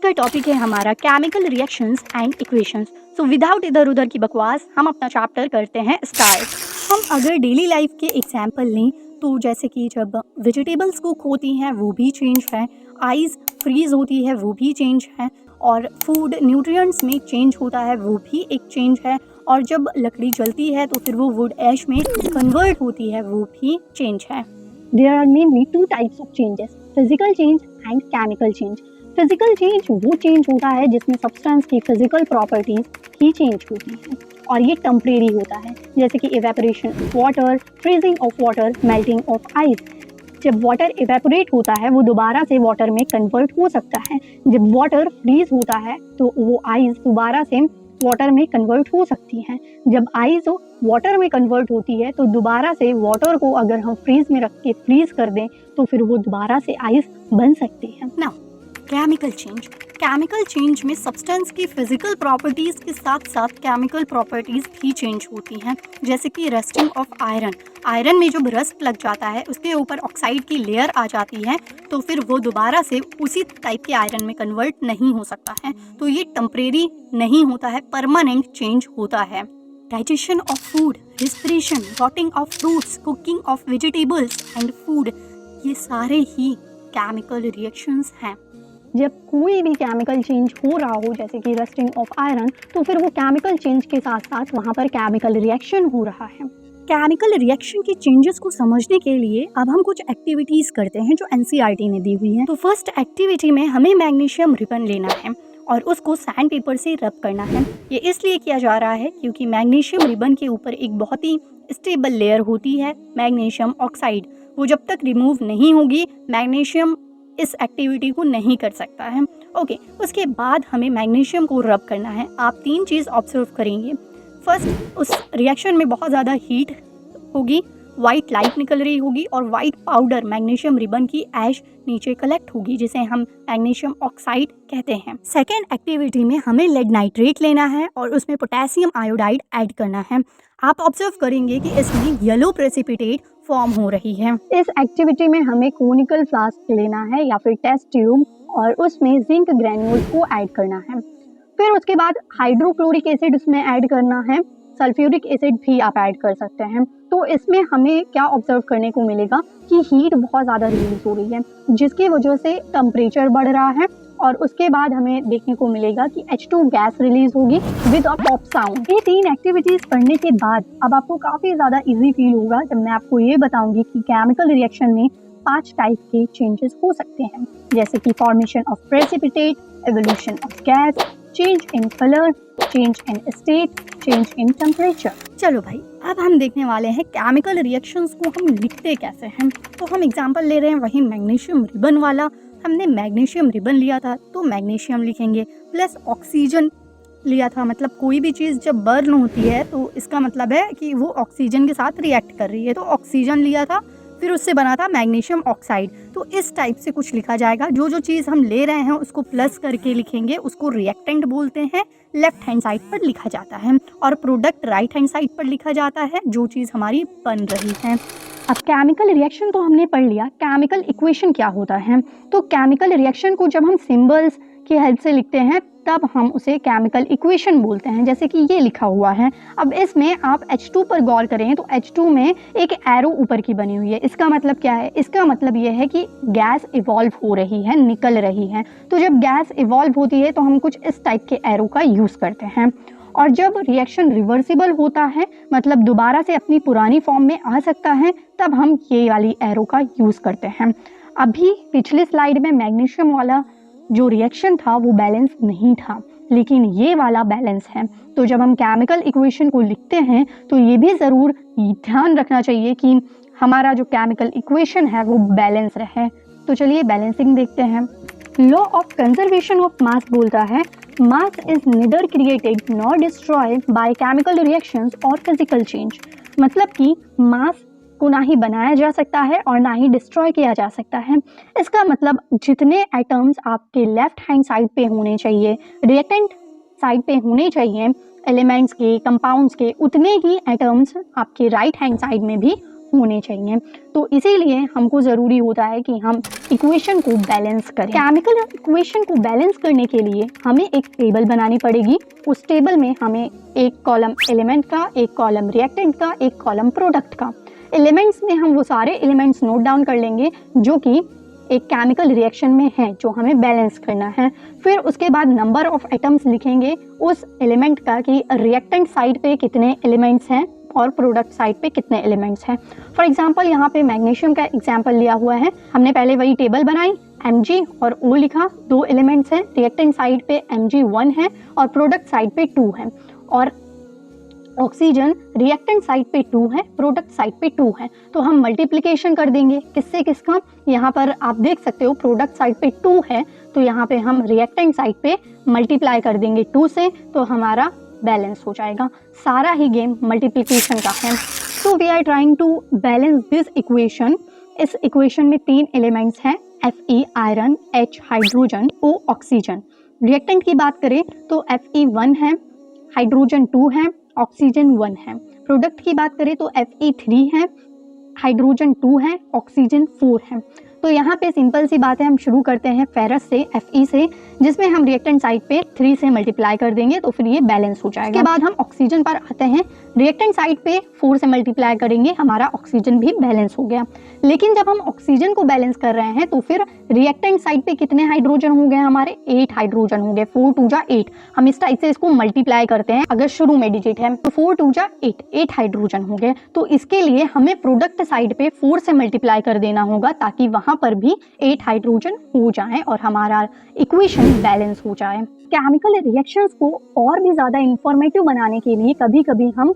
का टॉपिक है हमारा chemical reactions and equations. So without इधर उधर की बकवास हम अपना चैप्टर करते हैं स्टार्ट। हम अगर डेली लाइफ के एग्जाम्पल लें तो जैसे कि जब वेजिटेबल्स कुक होती हैं वो भी चेंज है, आइस फ्रीज होती है वो भी चेंज है, और फूड न्यूट्रिएंट्स में चेंज होता है वो भी एक चेंज है, और जब लकड़ी जलती है तो फिर वो वुड ऐश में कन्वर्ट होती है वो भी चेंज है। There are mainly two types of changes, physical change and chemical change. Physical change वो चेंज होता है जिसमें सब्सटेंस की फिजिकल प्रॉपर्टीज ही चेंज होती हैं और ये टेम्परेरी होता है, जैसे कि evaporation of water, freezing of water, melting of ice. जब वाटर इवेपोरेट होता है वो दोबारा से वाटर में कन्वर्ट हो सकता है। जब वाटर फ्रीज होता है तो वो आइस दोबारा से वाटर में कन्वर्ट हो सकती हैं। जब आइस वाटर में कन्वर्ट होती है तो दोबारा से वाटर को अगर हम फ्रीज में रख के फ्रीज कर दें तो फिर वो दोबारा से आइस बन सकती है। नाउ केमिकल चेंज में सब्सटेंस की फिजिकल प्रॉपर्टीज के साथ साथ केमिकल प्रॉपर्टीज भी चेंज होती हैं, जैसे कि रस्टिंग ऑफ आयरन में जब रस्ट लग जाता है उसके ऊपर ऑक्साइड की लेयर आ जाती है तो फिर वो दोबारा से उसी टाइप के आयरन में कन्वर्ट नहीं हो सकता है। तो ये टेम्परेरी नहीं होता है, परमानेंट चेंज होता है। Digestion of food, respiration, rotting of fruits, cooking of vegetables and food, ये सारे ही केमिकल रिएक्शंस हैं। जब कोई भी केमिकल चेंज हो रहा हो जैसे कि रस्टिंग ऑफ आयरन तो फिर वो केमिकल चेंज के साथ साथ वहाँ पर केमिकल रिएक्शन हो रहा है। केमिकल रिएक्शन के चेंजेस को समझने के लिए अब हम कुछ एक्टिविटीज करते हैं जो एनसीईआरटी ने दी हुई है। तो फर्स्ट एक्टिविटी में हमें मैग्नीशियम रिबन लेना है और उसको सैंड पेपर से रब करना है। ये इसलिए किया जा रहा है क्योंकि मैग्नीशियम रिबन के ऊपर एक बहुत ही स्टेबल लेयर होती है, मैग्नीशियम ऑक्साइड। वो जब तक रिमूव नहीं होगी मैग्नीशियम इस एक्टिविटी को नहीं कर सकता है। ओके, उसके बाद हमें मैग्नीशियम को रब करना है। आप तीन चीज़ ऑब्जर्व करेंगे। फर्स्ट, उस रिएक्शन में बहुत ज़्यादा हीट होगी, वाइट लाइट निकल रही होगी और वाइट पाउडर मैग्नीशियम रिबन की ऐश नीचे कलेक्ट होगी जिसे हम मैग्नीशियम ऑक्साइड कहते हैं। सेकेंड एक्टिविटी में हमें लेड नाइट्रेट लेना है और उसमें पोटेशियम आयोडाइड ऐड करना है। आप ऑब्जर्व करेंगे कि इसमें येलो प्रेसिपिटेट फॉर्म हो रही है। इस एक्टिविटी में हमें कोनिकल फ्लास्क लेना है या फिर टेस्ट ट्यूब और उसमें जिंक ग्रेन्यूल को ऐड करना है। फिर उसके बाद हाइड्रोक्लोरिक एसिड उसमें ऐड करना है, सल्फ्यूरिक एसिड भी आप ऐड कर सकते हैं। तो इसमें हमें क्या ऑब्जर्व करने को मिलेगा कि हीट बहुत ज़्यादा रिलीज हो रही है जिसकी वजह से टेम्परेचर बढ़ रहा है और उसके बाद हमें देखने को मिलेगा कि H2 गैस रिलीज होगी विद अ पॉप साउंड। ये तीन एक्टिविटीज करने के बाद अब आपको काफ़ी ज़्यादा इजी फील होगा जब मैं आपको ये बताऊंगी कि केमिकल रिएक्शन में 5 टाइप के चेंजेस हो सकते हैं, जैसे कि formation of precipitate, evolution of gas, change in colour, change in state, change in temperature. चलो भाई, अब हम देखने वाले हैं केमिकल रिएक्शंस को हम लिखते कैसे हैं। तो हम एग्जांपल ले रहे हैं वही मैग्नीशियम रिबन वाला। हमने मैग्नीशियम रिबन लिया था तो मैग्नीशियम लिखेंगे, प्लस ऑक्सीजन लिया था, मतलब कोई भी चीज़ जब बर्न होती है तो इसका मतलब है कि वो ऑक्सीजन के साथ रिएक्ट कर रही है, तो ऑक्सीजन लिया था, फिर उससे बना था मैग्नीशियम ऑक्साइड। तो इस टाइप से कुछ लिखा जाएगा। जो जो चीज़ हम ले रहे हैं उसको प्लस करके लिखेंगे, उसको रिएक्टेंट बोलते हैं, लेफ्ट हैंड साइड पर लिखा जाता है, और प्रोडक्ट राइट हैंड साइड पर लिखा जाता है, जो चीज़ हमारी बन रही है। अब केमिकल रिएक्शन तो हमने पढ़ लिया, केमिकल इक्वेशन क्या होता है। तो केमिकल रिएक्शन को जब हम सिंबल्स की हेल्प से लिखते हैं तब हम उसे केमिकल इक्वेशन बोलते हैं, जैसे कि ये लिखा हुआ है। अब इसमें आप H2 पर गौर करें तो H2 में एक एरो ऊपर की बनी हुई है। इसका मतलब क्या है? इसका मतलब ये है कि गैस इवॉल्व हो रही है, निकल रही है। तो जब गैस इवॉल्व होती है तो हम कुछ इस टाइप के एरो का यूज़ करते हैं, और जब रिएक्शन रिवर्सिबल होता है, मतलब दोबारा से अपनी पुरानी फॉर्म में आ सकता है, तब हम ये वाली एरो का यूज़ करते हैं। अभी पिछले स्लाइड में मैग्नीशियम वाला जो रिएक्शन था वो बैलेंस नहीं था, लेकिन ये वाला बैलेंस है। तो जब हम केमिकल इक्वेशन को लिखते हैं तो ये भी ज़रूर ध्यान रखना चाहिए कि हमारा जो केमिकल इक्वेशन है वो बैलेंस रहे। तो चलिए बैलेंसिंग देखते हैं। Law of conservation of mass बोलता है, mass is neither created nor destroyed by chemical reactions और फिजिकल चेंज। मतलब कि मास को ना ही बनाया जा सकता है और ना ही डिस्ट्रॉय किया जा सकता है। इसका मतलब जितने एटम्स आपके लेफ्ट हैंड साइड पे होने चाहिए, रिएक्टेंट साइड पे होने चाहिए एलिमेंट्स के, कंपाउंड्स के, उतने ही एटम्स आपके राइट हैंड साइड में भी होने चाहिए। तो इसीलिए हमको ज़रूरी होता है कि हम इक्वेशन को बैलेंस करें। केमिकल इक्वेशन को बैलेंस करने के लिए हमें एक टेबल बनानी पड़ेगी। उस टेबल में हमें एक कॉलम एलिमेंट का, एक कॉलम रिएक्टेंट का, एक कॉलम प्रोडक्ट का। एलिमेंट्स में हम वो सारे एलिमेंट्स नोट डाउन कर लेंगे जो कि एक केमिकल रिएक्शन में है, जो हमें बैलेंस करना है। फिर उसके बाद नंबर ऑफ एटम्स लिखेंगे उस एलिमेंट का कि रिएक्टेंट साइड पे कितने एलिमेंट्स हैं और प्रोडक्ट साइड पे कितने एलिमेंट्स हैं। फॉर एग्जांपल यहाँ पे मैग्नीशियम का एग्जांपल लिया हुआ है। हमने पहले वही टेबल बनाई, Mg और O लिखा, 2 एलिमेंट्स हैं। रिएक्टेंट साइड पे Mg 1 है और प्रोडक्ट साइड पे 2 है। और ऑक्सीजन रिएक्टेंट साइड पे 2 है, प्रोडक्ट साइड पे 2 है। तो हम मल्टीप्लिकेशन कर देंगे किससे किसका। यहाँ पर आप देख सकते हो प्रोडक्ट साइड पे 2 है, तो यहाँ पे हम रिएक्टेंट साइड पे मल्टीप्लाई कर देंगे 2 से, तो हमारा बैलेंस हो जाएगा। सारा ही गेम मल्टीप्लिकेशन का है। So we are trying to balance this equation. इस इक्वेशन में 3 एलिमेंट्स हैं, Fe iron, H hydrogen, O oxygen. Reactant की बात करें तो Fe 1 है, हाइड्रोजन 2 है, ऑक्सीजन 1 है। प्रोडक्ट की बात करें तो Fe 3 है, हाइड्रोजन 2 है, ऑक्सीजन 4 है। तो यहाँ पे सिंपल सी बात है, हम शुरू करते हैं फेरस से, Fe से, जिसमें हम रिएक्टेंट साइड पे 3 से मल्टीप्लाई कर देंगे तो फिर ये बैलेंस हो जाएगा। उसके बाद हम ऑक्सीजन पर आते हैं, रिएक्टेंट साइड पे 4 से मल्टीप्लाई करेंगे, हमारा ऑक्सीजन भी बैलेंस हो गया। लेकिन जब हम ऑक्सीजन को बैलेंस कर रहे हैं तो फिर रिएक्टेंट साइड पे कितने हाइड्रोजन हो गए हमारे, 8 हाइड्रोजन हो गए। 4 2 जा 8, हम इस टाइप से इसको मल्टीप्लाई करते हैं। अगर शुरू में डिजिट है तो 4 2 जा 8 हाइड्रोजन हो गए। तो इसके लिए हमें प्रोडक्ट साइड पे 4 से मल्टीप्लाई कर देना होगा ताकि वहां पर भी 8 हाइड्रोजन हो जाए और हमारा इक्वेशन बैलेंस हो जाए। केमिकल रिएक्शंस को और भी ज़्यादा इंफॉर्मेटिव बनाने के लिए कभी कभी हम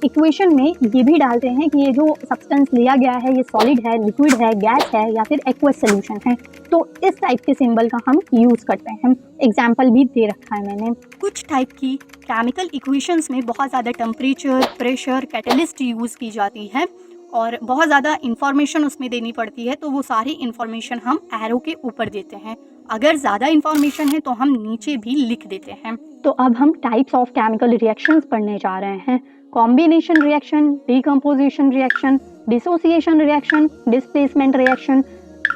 इक्वेशन में ये भी डालते हैं कि ये जो सब्सटेंस लिया गया है ये सॉलिड है, लिक्विड है, गैस है या फिर एक्वस सोल्यूशन है। तो इस टाइप के सिंबल का हम यूज़ करते हैं। एग्जाम्पल भी दे रखा है मैंने। कुछ टाइप की केमिकल इक्वेशंस में बहुत ज़्यादा टेम्परेचर, प्रेशर, कैटलिस्ट यूज़ की जाती है और बहुत ज़्यादा इंफॉर्मेशन उसमें देनी पड़ती है। तो वो सारी इंफॉर्मेशन हम एरो के ऊपर देते हैं। अगर ज़्यादा इंफॉर्मेशन है तो हम नीचे भी लिख देते हैं। तो अब हम टाइप्स ऑफ केमिकल रिएक्शंस पढ़ने जा रहे हैं। Combination reaction, decomposition reaction, dissociation reaction, displacement reaction,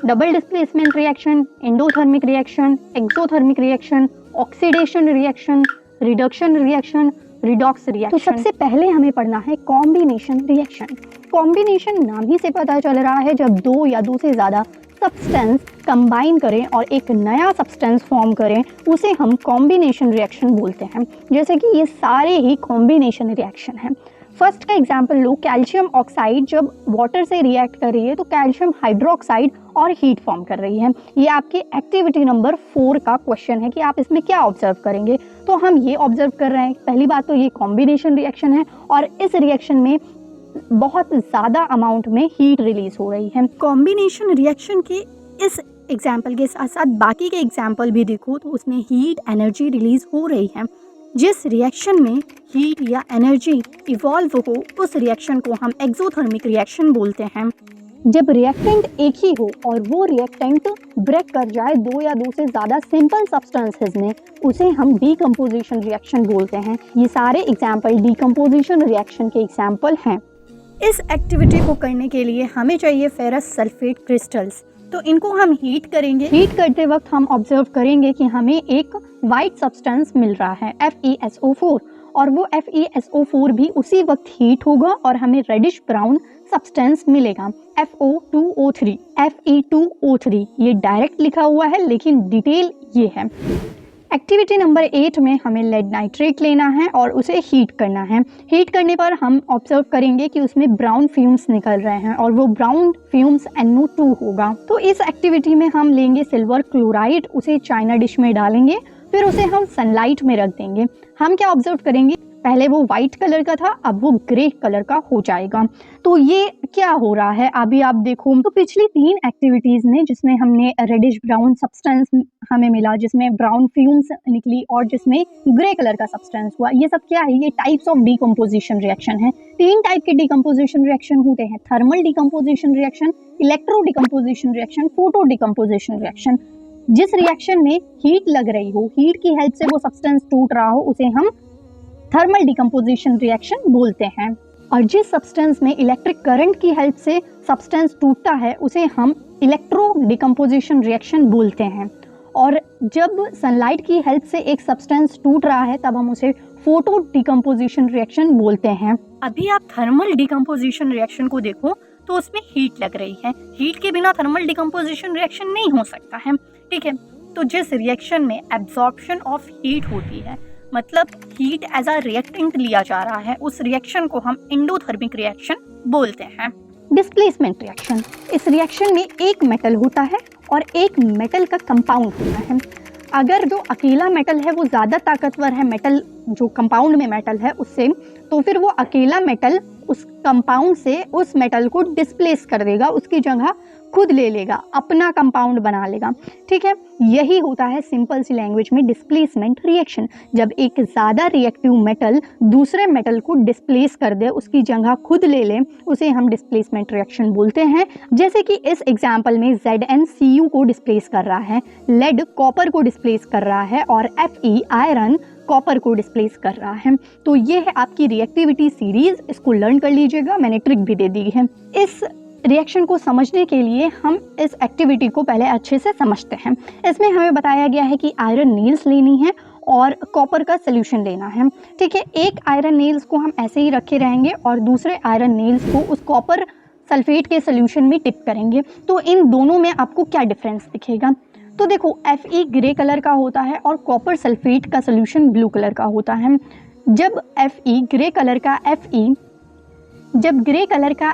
double displacement reaction, endothermic reaction, exothermic reaction, oxidation reaction, reduction reaction, redox reaction. तो सबसे पहले हमें पढ़ना है कॉम्बिनेशन रिएक्शन। कॉम्बिनेशन नाम ही से पता चल रहा है, जब 2 या 2 से ज़्यादा सब्सटेंस कंबाइन करें और एक नया सब्सटेंस फॉर्म करें, उसे हम कॉम्बिनेशन रिएक्शन बोलते हैं। जैसे कि ये सारे ही कॉम्बिनेशन रिएक्शन हैं। फर्स्ट का एग्जांपल लो, कैल्शियम ऑक्साइड जब वाटर से रिएक्ट कर रही है तो कैल्शियम हाइड्रोक्साइड और हीट फॉर्म कर रही है। ये आपके एक्टिविटी नंबर 4 का क्वेश्चन है कि आप इसमें क्या ऑब्जर्व करेंगे। तो हम ये ऑब्जर्व कर रहे हैं, पहली बात तो ये कॉम्बिनेशन रिएक्शन है और इस रिएक्शन में बहुत ज़्यादा अमाउंट में हीट रिलीज हो रही है। कॉम्बिनेशन रिएक्शन के इस एग्जाम्पल के साथ साथ बाकी के एग्जाम्पल भी देखो तो उसमें हीट एनर्जी रिलीज हो रही है। जिस रिएक्शन में हीट या एनर्जी इवॉल्व हो उस रिएक्शन को हम एक्सोथर्मिक रिएक्शन बोलते हैं। जब रिएक्टेंट एक ही हो और वो रिएक्टेंट ब्रेक कर जाए 2 या 2 से ज़्यादा सिंपल सब्सटेंसेस में, उसे हम डीकम्पोजिशन रिएक्शन बोलते हैं। ये सारे एग्जाम्पल डीकम्पोजिशन रिएक्शन के एग्जाम्पल हैं। इस एक्टिविटी को करने के लिए हमें चाहिए फेरस सल्फेट क्रिस्टल्स। तो इनको हम हीट करेंगे। हीट करते वक्त हम ऑब्जर्व करेंगे कि हमें एक वाइट सब्सटेंस मिल रहा है FeSO4, और वो FeSO4 भी उसी वक्त हीट होगा और हमें रेडिश ब्राउन सब्सटेंस मिलेगा FO2O3। Fe2O3 ये डायरेक्ट लिखा हुआ है लेकिन डिटेल ये है। एक्टिविटी नंबर 8 में हमें लेड नाइट्रेट लेना है और उसे हीट करना है। हीट करने पर हम ऑब्जर्व करेंगे कि उसमें ब्राउन फ्यूम्स निकल रहे हैं और वो ब्राउन फ्यूम्स NO2 होगा। तो इस एक्टिविटी में हम लेंगे सिल्वर क्लोराइड, उसे चाइना डिश में डालेंगे, फिर उसे हम सनलाइट में रख देंगे। हम क्या ऑब्जर्व करेंगे, पहले वो वाइट कलर का था, अब वो ग्रे कलर का हो जाएगा। तो ये क्या हो रहा है अभी आप देखो। तो पिछली 3 एक्टिविटीज़ में जिसमें हमने रेडिश ब्राउन सब्सटेंस हमें मिला, जिसमें ब्राउन फ्यूम्स निकली और जिसमें ग्रे कलर का सब्सटेंस हुआ, ये सब क्या है, ये टाइप्स ऑफ डीकम्पोजिशन रिएक्शन है। 3 टाइप के डीकम्पोजिशन रिएक्शन होते हैं, thermal decomposition reaction, electro decomposition reaction, photo decomposition reaction. जिस रिएक्शन में हीट लग रही हो, हीट की हेल्प से वो सब्सटेंस टूट रहा हो, उसे हम थर्मल डीकम्पोजिशन रिएक्शन बोलते हैं। और जिस सब्सटेंस में इलेक्ट्रिक करंट की हेल्प से सब्सटेंस टूटता है उसे हम इलेक्ट्रो डिकम्पोजिशन रिएक्शन बोलते हैं। और जब सनलाइट की हेल्प से एक सब्सटेंस टूट रहा है तब हम उसे फोटो डिकम्पोजिशन रिएक्शन बोलते हैं। अभी आप थर्मल डिकम्पोजिशन रिएक्शन को देखो तो उसमें हीट लग रही है। हीट के बिना थर्मल डिकम्पोजिशन रिएक्शन नहीं हो सकता है, ठीक है। तो जिस रिएक्शन में एब्जॉर्प्शन ऑफ हीट होती है, मतलब हीट एज अ रिएक्टेंट लिया जा रहा है, उस रिएक्शन को हम एंडोथर्मिक रिएक्शन बोलते हैं। डिस्प्लेसमेंट रिएक्शन, इस रिएक्शन में एक मेटल होता है और एक मेटल का कंपाउंड होता है। अगर जो अकेला मेटल है वो ज़्यादा ताकतवर है मेटल जो कंपाउंड में मेटल है उससे, तो फिर वो अकेला मेटल उस कंपाउंड से उस मेटल को डिस्प्लेस कर देगा, उसकी जगह खुद ले लेगा, अपना कंपाउंड बना लेगा, ठीक है। यही होता है सिंपल सी लैंग्वेज में डिस्प्लेसमेंट रिएक्शन। जब एक ज़्यादा रिएक्टिव मेटल दूसरे मेटल को डिस्प्लेस कर दे, उसकी जगह खुद ले ले, उसे हम डिस्प्लेसमेंट रिएक्शन बोलते हैं। जैसे कि इस एग्जाम्पल में ZnCu को डिस्प्लेस कर रहा है, लेड कॉपर को डिस्प्लेस कर रहा है और Fe आयरन कॉपर को डिस्प्लेस कर रहा है। तो ये है आपकी रिएक्टिविटी सीरीज, इसको लर्न कर लीजिएगा, मैंने ट्रिक भी दे दी है। इस रिएक्शन को समझने के लिए हम इस एक्टिविटी को पहले अच्छे से समझते हैं। इसमें हमें बताया गया है कि आयरन नील्स लेनी है और कॉपर का सोल्यूशन लेना है, ठीक है। एक आयरन नील्स को हम ऐसे ही रखे रहेंगे और दूसरे आयरन नील्स को उस कॉपर सल्फेट के सोल्यूशन में टिप करेंगे। तो इन दोनों में आपको क्या डिफरेंस दिखेगा? तो देखो Fe ग्रे कलर का होता है और कॉपर सल्फेट का सोल्यूशन ब्लू कलर का होता है। जब ग्रे कलर का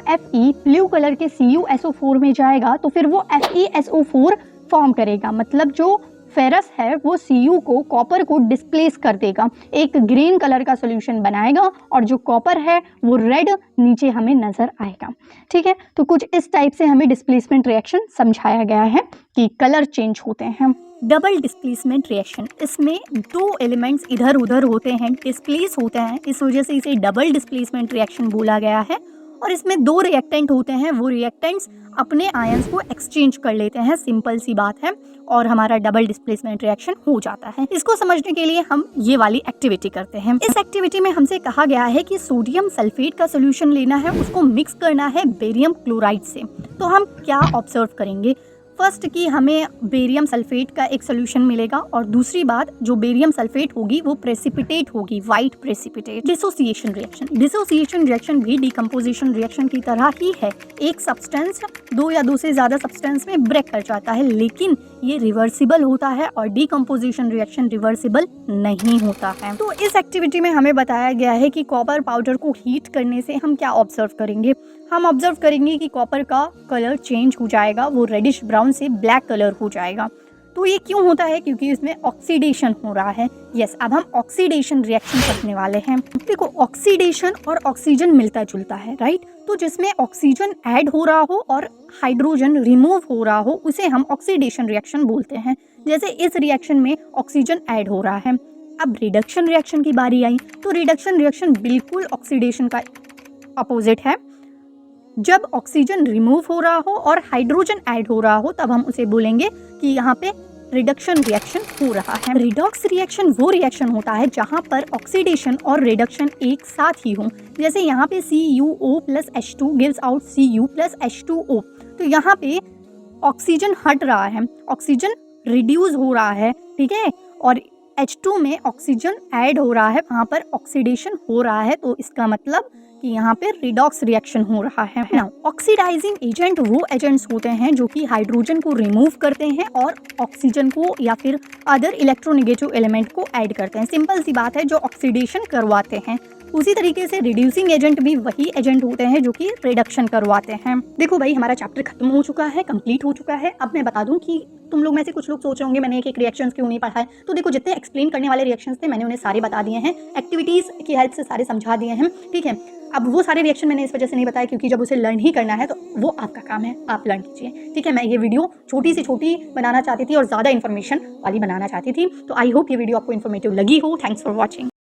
Fe ब्लू कलर के CuSO4 में जाएगा तो फिर वो FeSO4 फॉर्म करेगा, मतलब जो फेरस है वो Cu को, कॉपर को डिस्प्लेस कर देगा, एक ग्रीन कलर का सोल्यूशन बनाएगा और जो कॉपर है वो रेड नीचे हमें नज़र आएगा, ठीक है। तो कुछ इस टाइप से हमें डिस्प्लेसमेंट रिएक्शन समझाया गया है कि कलर चेंज होते हैं। डबल डिस्प्लेसमेंट रिएक्शन, इसमें दो एलिमेंट्स इधर उधर होते हैं, डिस्प्लेस होते हैं, इस वजह से इसे डबल डिस्प्लेसमेंट रिएक्शन बोला गया है। और इसमें दो रिएक्टेंट होते हैं, वो रिएक्टेंट्स अपने आयंस को एक्सचेंज कर लेते हैं, सिंपल सी बात है, और हमारा डबल डिस्प्लेसमेंट रिएक्शन हो जाता है। इसको समझने के लिए हम ये वाली एक्टिविटी करते हैं। इस एक्टिविटी में हमसे कहा गया है कि सोडियम सल्फेट का सोल्यूशन लेना है, उसको मिक्स करना है बेरियम क्लोराइड से। तो हम क्या ऑब्जर्व करेंगे? फर्स्ट कि हमें बेरियम सल्फेट का एक सोल्यूशन मिलेगा और दूसरी बात, जो बेरियम सल्फेट होगी वो प्रेसिपिटेट होगी, वाइट प्रेसिपिटेट। डिसोसिएशन रिएक्शन भी डिकम्पोजिशन रिएक्शन की तरह ही है। एक सब्सटेंस दो या दो से ज़्यादा सब्सटेंस में ब्रेक कर जाता है, लेकिन ये रिवर्सिबल होता है और डिकम्पोजिशन रिएक्शन रिवर्सिबल नहीं होता है। तो इस एक्टिविटी में हमें बताया गया है कि कॉपर पाउडर को हीट करने से हम क्या ऑब्जर्व करेंगे? हम ऑब्जर्व करेंगे कि कॉपर का कलर चेंज हो जाएगा, वो रेडिश ब्राउन से ब्लैक कलर हो जाएगा। तो ये क्यों होता है? क्योंकि इसमें ऑक्सीडेशन हो रहा है। यस, अब हम ऑक्सीडेशन रिएक्शन करने वाले हैं। देखो, ऑक्सीडेशन और ऑक्सीजन मिलता जुलता है, राइट? तो जिसमें ऑक्सीजन ऐड हो रहा हो और हाइड्रोजन रिमूव हो रहा हो, उसे हम ऑक्सीडेशन रिएक्शन बोलते हैं। जैसे इस रिएक्शन में ऑक्सीजन ऐड हो रहा है। अब रिडक्शन रिएक्शन की बारी आई, तो रिडक्शन रिएक्शन बिल्कुल ऑक्सीडेशन का अपोजिट है। जब ऑक्सीजन रिमूव हो रहा हो और हाइड्रोजन ऐड हो रहा हो, तब हम उसे बोलेंगे कि यहाँ पे रिडक्शन रिएक्शन हो रहा है। रिडॉक्स रिएक्शन वो रिएक्शन होता है जहाँ पर ऑक्सीडेशन और रिडक्शन एक साथ ही हो। जैसे यहाँ पे CuO+H2 गिव्स आउट Cu+H2O। तो यहाँ पे ऑक्सीजन हट रहा है, ऑक्सीजन रिड्यूस हो रहा है, ठीक है, और H2 में ऑक्सीजन ऐड हो रहा है, वहाँ पर ऑक्सीडेशन हो रहा है। तो इसका मतलब कि यहाँ पे रिडॉक्स रिएक्शन हो रहा है ना। ऑक्सीडाइजिंग एजेंट वो एजेंट्स होते हैं जो कि हाइड्रोजन को रिमूव करते हैं और ऑक्सीजन को या फिर अदर इलेक्ट्रोनेगेटिव एलिमेंट को ऐड करते हैं। सिंपल सी बात है, जो ऑक्सीडेशन करवाते हैं। उसी तरीके से रिड्यूसिंग एजेंट भी वही एजेंट होते हैं जो कि रिडक्शन करवाते हैं। देखो भाई, हमारा चैप्टर खत्म हो चुका है, कंप्लीट हो चुका है। अब मैं बता दूं कि तुम लोग में से कुछ लोग सोच रहे होंगे मैंने एक रिएक्शंस क्यों नहीं पढ़ा है। तो देखो, जितने एक्सप्लेन करने वाले रिएक्शंस थे मैंने उन्हें सारे बता दिए हैं, एक्टिविटीज़ की हेल्प से सारे समझा दिए हैं, ठीक है। अब वो सारे रिएक्शन मैंने इस वजह से नहीं बताया क्योंकि जब उसे लर्न ही करना है तो वो आपका काम है, आप लर्न कीजिए, ठीक है। मैं ये वीडियो छोटी से छोटी बनाना चाहती थी और ज़्यादा इन्फॉर्मेशन वाली बनाना चाहती थी। तो आई होप ये वीडियो आपको इन्फॉर्मेटिव लगी हो। Thanks for watching.